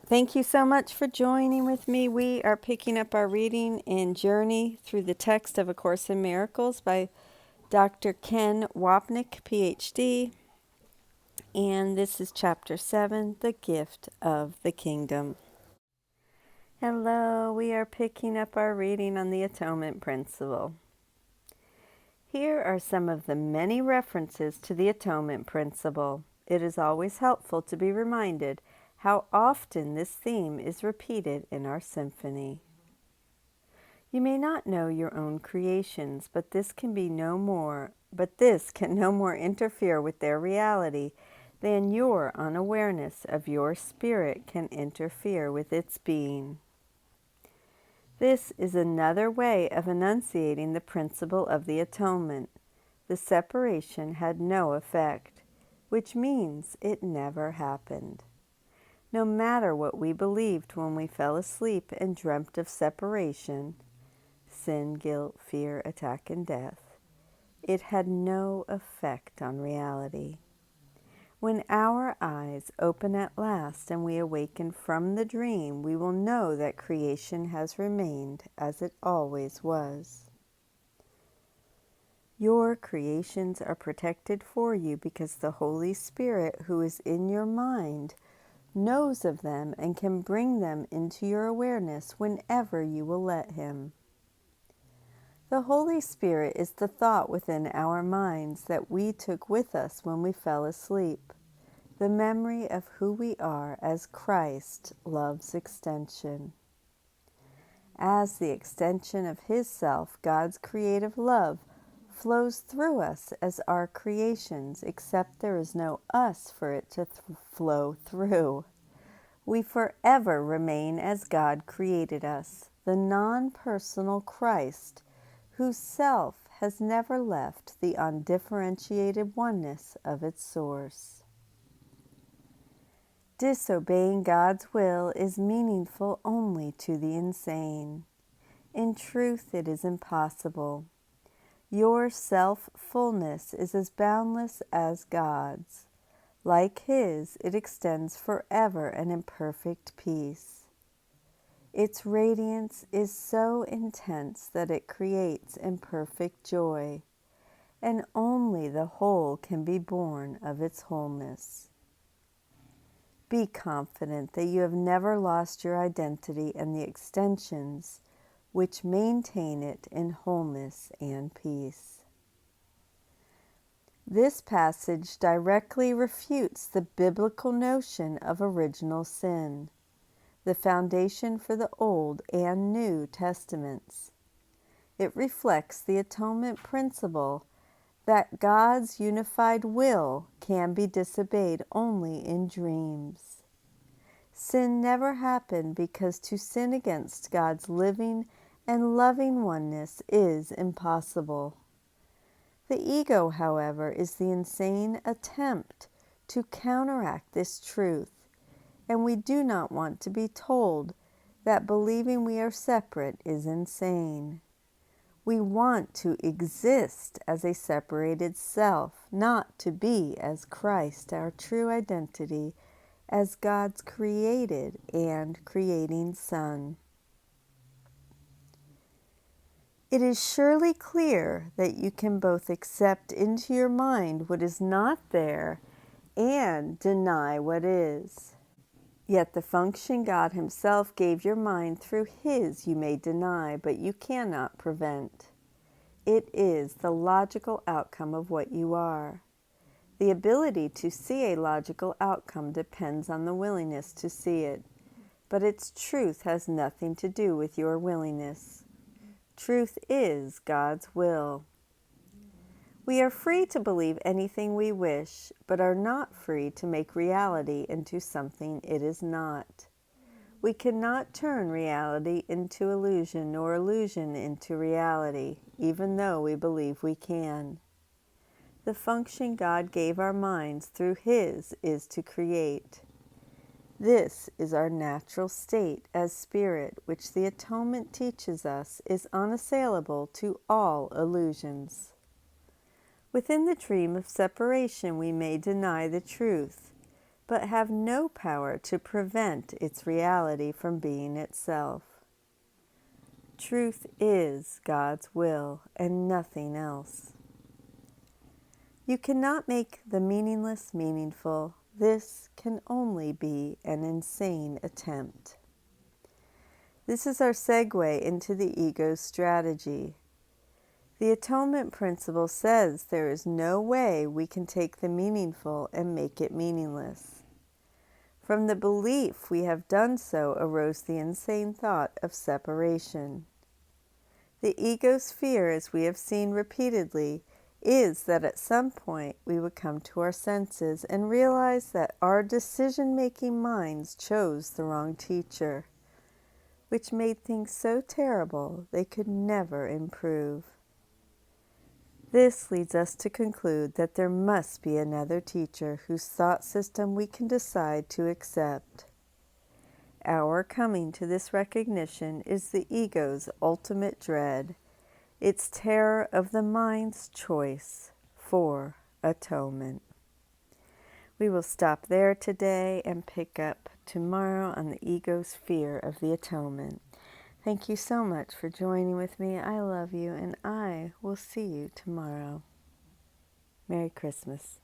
Thank you so much for joining with me. We are picking up our reading in Journey Through the Text of A Course in Miracles by Dr. Ken Wapnick, PhD. And this is Chapter 7, The Gift of the Kingdom. Hello, we are picking up our reading on the Atonement Principle. Here are some of the many references to the Atonement Principle. It is always helpful to be reminded how often this theme is repeated in our symphony. You may not know your own creations, but this can no more interfere with their reality than your unawareness of your spirit can interfere with its being. This is another way of enunciating the principle of the atonement. The separation had no effect, which means it never happened. No matter what we believed when we fell asleep and dreamt of separation, sin, guilt, fear, attack, and death, it had no effect on reality. When our eyes open at last and we awaken from the dream, we will know that creation has remained as it always was. Your creations are protected for you because the Holy Spirit, who is in your mind, knows of them and can bring them into your awareness whenever you will let Him. The Holy Spirit is the thought within our minds that we took with us when we fell asleep, the memory of who we are as Christ, love's extension. As the extension of His self, God's creative love flows through us as our creations, except there is no us for it to flow through. We forever remain as God created us, the non-personal Christ, whose self has never left the undifferentiated oneness of its source. Disobeying God's will is meaningful only to the insane. In truth, it is impossible. Your self-fullness is as boundless as God's. Like His, it extends forever and in perfect peace. Its radiance is so intense that it creates imperfect joy, and only the whole can be born of its wholeness. Be confident that you have never lost your identity and the extensions which maintain it in wholeness and peace. This passage directly refutes the biblical notion of original sin, the foundation for the Old and New Testaments. It reflects the atonement principle that God's unified will can be disobeyed only in dreams. Sin never happened because to sin against God's living and loving oneness is impossible. The ego, however, is the insane attempt to counteract this truth, and we do not want to be told that believing we are separate is insane. We want to exist as a separated self, not to be as Christ, our true identity, as God's created and creating Son. It is surely clear that you can both accept into your mind what is not there and deny what is. Yet the function God Himself gave your mind through His you may deny, but you cannot prevent. It is the logical outcome of what you are. The ability to see a logical outcome depends on the willingness to see it, but its truth has nothing to do with your willingness. Truth is God's will. We are free to believe anything we wish, but are not free to make reality into something it is not. We cannot turn reality into illusion, nor illusion into reality, even though we believe we can. The function God gave our minds through His is to create. This is our natural state as spirit, which the atonement teaches us is unassailable to all illusions. Within the dream of separation, we may deny the truth. but have no power to prevent its reality from being itself. Truth is God's will and nothing else. You cannot make the meaningless meaningful. This can only be an insane attempt. This is our segue into the ego's strategy. The Atonement Principle says there is no way we can take the meaningful and make it meaningless. From the belief we have done so arose the insane thought of separation. The ego's fear, as we have seen repeatedly, is that at some point we would come to our senses and realize that our decision-making minds chose the wrong teacher, which made things so terrible they could never improve. This leads us to conclude that there must be another teacher whose thought system we can decide to accept. Our coming to this recognition is the ego's ultimate dread, its terror of the mind's choice for atonement. We will stop there today and pick up tomorrow on the ego's fear of the atonement. Thank you so much for joining with me. I love you, and I will see you tomorrow. Merry Christmas.